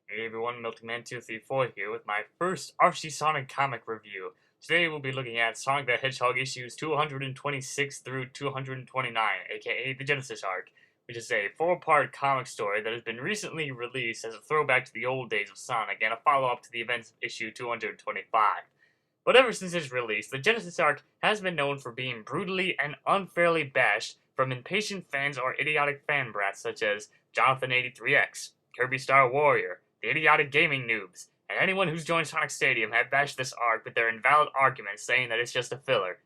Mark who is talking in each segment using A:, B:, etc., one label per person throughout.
A: Hey everyone, MilkMan234 here with my first Archie Sonic comic review. Today we'll be looking at Sonic the Hedgehog issues 226 through 229, aka the Genesis arc, which is a four-part comic story that has been recently released as a throwback to the old days of Sonic and a follow-up to the events of issue 225. But ever since its release, the Genesis arc has been known for being brutally and unfairly bashed from impatient fans or idiotic fan brats such as Jonathan83X, Kirby Star Warrior, the idiotic gaming noobs, and anyone who's joined Sonic Stadium have bashed this arc with their invalid arguments saying that it's just a filler.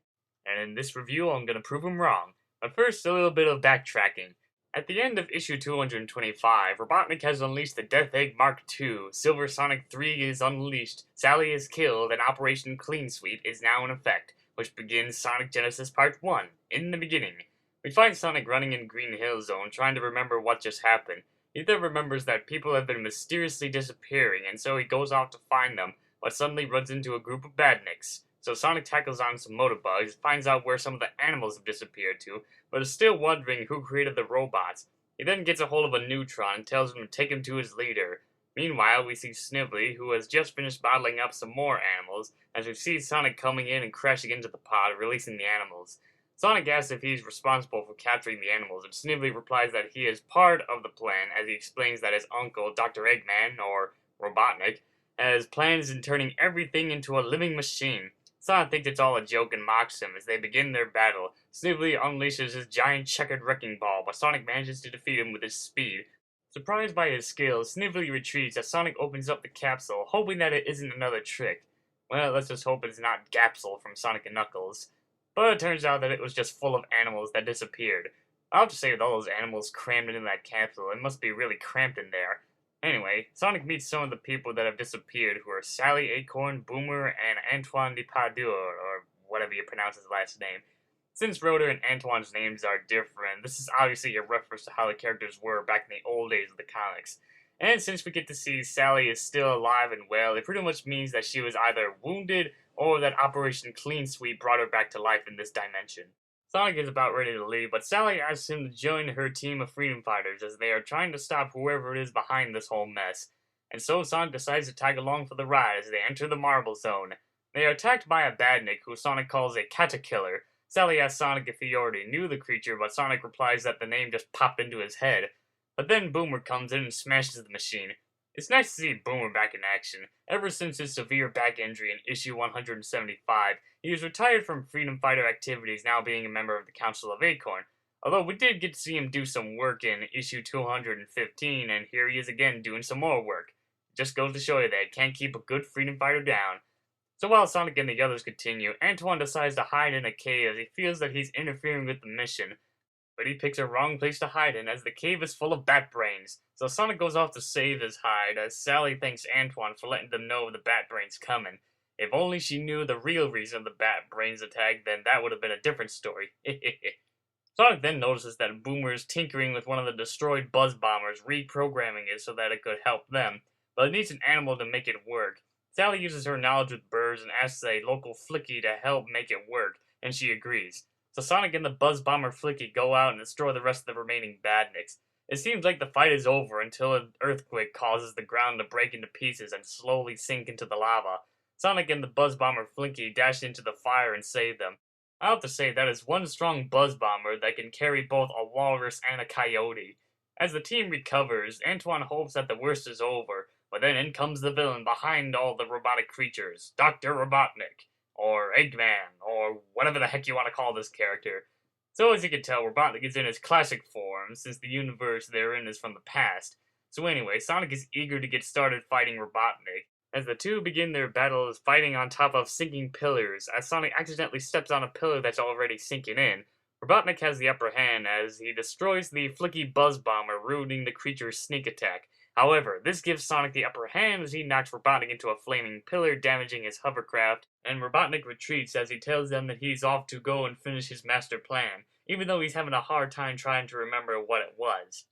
A: And in this review, I'm gonna prove them wrong. But first, a little bit of backtracking. At the end of issue 225, Robotnik has unleashed the Death Egg Mark II, Silver Sonic 3 is unleashed, Sally is killed, and Operation Clean Sweep is now in effect, which begins Sonic Genesis Part 1, In the Beginning. We find Sonic running in Green Hill Zone, trying to remember what just happened. He then remembers that people have been mysteriously disappearing, and so he goes off to find them, but suddenly runs into a group of badniks. So Sonic tackles on some motorbugs, finds out where some of the animals have disappeared to, but is still wondering who created the robots. He then gets a hold of a neutron and tells him to take him to his leader. Meanwhile, we see Snively, who has just finished bottling up some more animals, as we see Sonic coming in and crashing into the pod, releasing the animals. Sonic asks if he's responsible for capturing the animals, and Snively replies that he is part of the plan, as he explains that his uncle, Dr. Eggman, or Robotnik, has plans in turning everything into a living machine. Sonic thinks it's all a joke and mocks him as they begin their battle. Snively unleashes his giant checkered wrecking ball, but Sonic manages to defeat him with his speed. Surprised by his skills, Snively retreats as Sonic opens up the capsule, hoping that it isn't another trick. Well, let's just hope it's not Gapsule from Sonic and Knuckles. But it turns out that it was just full of animals that disappeared. I'll have to say, with all those animals crammed into that capsule, it must be really cramped in there. Anyway, Sonic meets some of the people that have disappeared, who are Sally Acorn, Boomer, and Antoine Depardieu, or whatever you pronounce his last name. Since Rotor and Antoine's names are different, this is obviously a reference to how the characters were back in the old days of the comics. And since we get to see Sally is still alive and well, it pretty much means that she was either wounded or that Operation Clean Sweep brought her back to life in this dimension. Sonic is about ready to leave, but Sally asks him to join her team of freedom fighters as they are trying to stop whoever it is behind this whole mess. And so Sonic decides to tag along for the ride as they enter the Marble Zone. They are attacked by a badnik who Sonic calls a caterpillar. Sally asks Sonic if he already knew the creature, but Sonic replies that the name just popped into his head. But then Boomer comes in and smashes the machine. It's nice to see Boomer back in action. Ever since his severe back injury in issue 175, he was retired from freedom fighter activities, now being a member of the Council of Acorn. Although we did get to see him do some work in issue 215, and here he is again doing some more work. Just goes to show you that you can't keep a good freedom fighter down. So while Sonic and the others continue, Antoine decides to hide in a cave as he feels that he's interfering with the mission. But he picks a wrong place to hide in as the cave is full of bat brains. So Sonic goes off to save his hide as Sally thanks Antoine for letting them know the bat brains coming. If only she knew the real reason of the bat brains attack, then that would have been a different story. Sonic then notices that Boomer is tinkering with one of the destroyed Buzz Bombers, reprogramming it so that it could help them, but it needs an animal to make it work. Sally uses her knowledge with birds and asks a local Flicky to help make it work, and she agrees. So Sonic and the Buzz Bomber Flicky go out and destroy the rest of the remaining badniks. It seems like the fight is over until an earthquake causes the ground to break into pieces and slowly sink into the lava. Sonic and the Buzz Bomber Flicky dash into the fire and save them. I have to say that is one strong Buzz Bomber that can carry both a walrus and a coyote. As the team recovers, Antoine hopes that the worst is over, but then in comes the villain behind all the robotic creatures, Dr. Robotnik, or Eggman, or whatever the heck you want to call this character. So as you can tell, Robotnik is in his classic form, since the universe they're in is from the past. So anyway, Sonic is eager to get started fighting Robotnik, as the two begin their battles fighting on top of sinking pillars, as Sonic accidentally steps on a pillar that's already sinking in. Robotnik has the upper hand as he destroys the Flicky Buzz Bomber, ruining the creature's sneak attack. However, this gives Sonic the upper hand as he knocks Robotnik into a flaming pillar, damaging his hovercraft, and Robotnik retreats as he tells them that he's off to go and finish his master plan, even though he's having a hard time trying to remember what it was.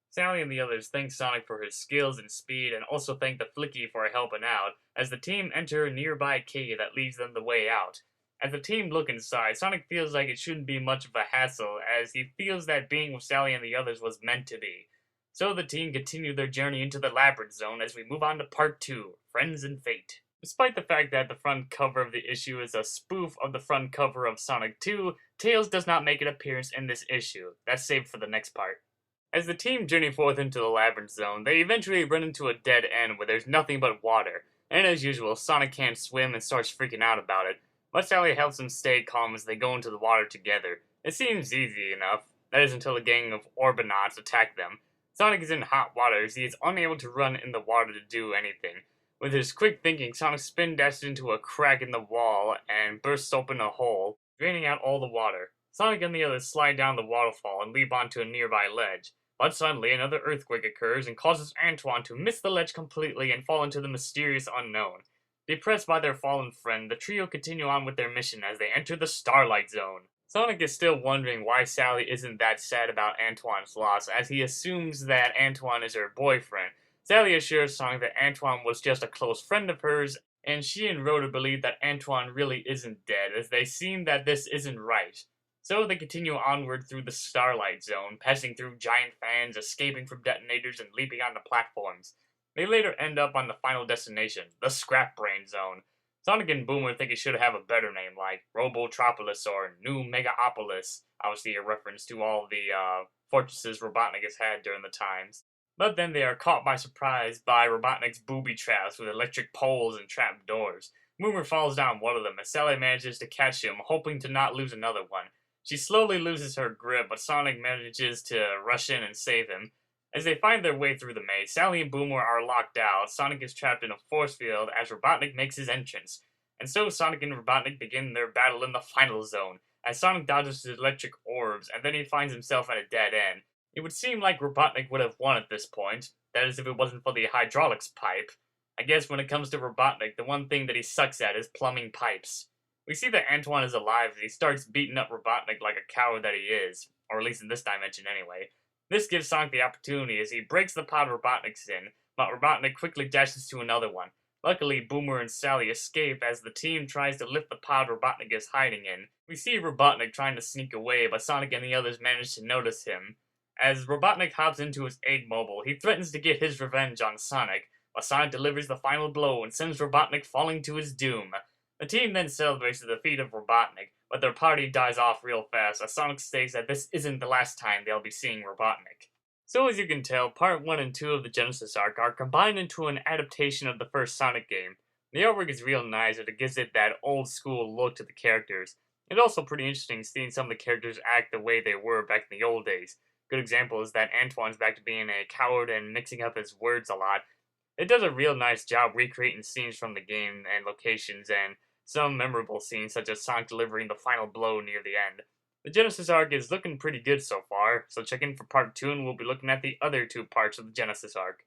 A: Sally and the others thank Sonic for his skills and speed, and also thank the Flicky for helping out, as the team enter a nearby cave that leads them the way out. As the team look inside, Sonic feels like it shouldn't be much of a hassle, as he feels that being with Sally and the others was meant to be. So the team continue their journey into the Labyrinth Zone as we move on to Part 2, Friends and Fate. Despite the fact that the front cover of the issue is a spoof of the front cover of Sonic 2, Tails does not make an appearance in this issue. That's saved for the next part. As the team journey forth into the Labyrinth Zone, they eventually run into a dead end where there's nothing but water, and as usual, Sonic can't swim and starts freaking out about it, but Sally helps him stay calm as they go into the water together. It seems easy enough, that is until a gang of Orbinauts attack them. Sonic is in hot water as he is unable to run in the water to do anything. With his quick thinking, Sonic spin dashes into a crack in the wall and bursts open a hole, draining out all the water. Sonic and the others slide down the waterfall and leap onto a nearby ledge. But suddenly another earthquake occurs and causes Antoine to miss the ledge completely and fall into the mysterious unknown. Depressed by their fallen friend, the trio continue on with their mission as they enter the Starlight Zone. Sonic is still wondering why Sally isn't that sad about Antoine's loss, as he assumes that Antoine is her boyfriend. Sally assures Sonic that Antoine was just a close friend of hers, and she and Rhoda believe that Antoine really isn't dead, as they seem that this isn't right. So they continue onward through the Starlight Zone, passing through giant fans, escaping from detonators, and leaping onto platforms. They later end up on the final destination, the Scrap Brain Zone. Sonic and Boomer think it should have a better name, like Robotropolis or New Megaopolis, obviously a reference to all the fortresses Robotnik has had during the times. But then they are caught by surprise by Robotnik's booby traps with electric poles and trap doors. Boomer falls down one of them, and Sally manages to catch him, hoping to not lose another one. She slowly loses her grip, but Sonic manages to rush in and save him. As they find their way through the maze, Sally and Boomer are locked out. Sonic is trapped in a force field as Robotnik makes his entrance. And so Sonic and Robotnik begin their battle in the final zone, as Sonic dodges his electric orbs, and then he finds himself at a dead end. It would seem like Robotnik would have won at this point, that is if it wasn't for the hydraulics pipe. I guess when it comes to Robotnik, the one thing that he sucks at is plumbing pipes. We see that Antoine is alive as he starts beating up Robotnik like a coward that he is, or at least in this dimension anyway. This gives Sonic the opportunity as he breaks the pod Robotnik's in, but Robotnik quickly dashes to another one. Luckily, Boomer and Sally escape as the team tries to lift the pod Robotnik is hiding in. We see Robotnik trying to sneak away, but Sonic and the others manage to notice him. As Robotnik hops into his egg mobile, he threatens to get his revenge on Sonic, but Sonic delivers the final blow and sends Robotnik falling to his doom. The team then celebrates the defeat of Robotnik, but their party dies off real fast as Sonic states that this isn't the last time they'll be seeing Robotnik. So as you can tell, Part 1 and 2 of the Genesis arc are combined into an adaptation of the first Sonic game. The artwork is real nice and it gives it that old school look to the characters. It's also pretty interesting seeing some of the characters act the way they were back in the old days. Good example is that Antoine's back to being a coward and mixing up his words a lot. It does a real nice job recreating scenes from the game and locations and some memorable scenes such as Sonic delivering the final blow near the end. The Genesis arc is looking pretty good so far, so check in for part 2 and we'll be looking at the other 2 parts of the Genesis arc.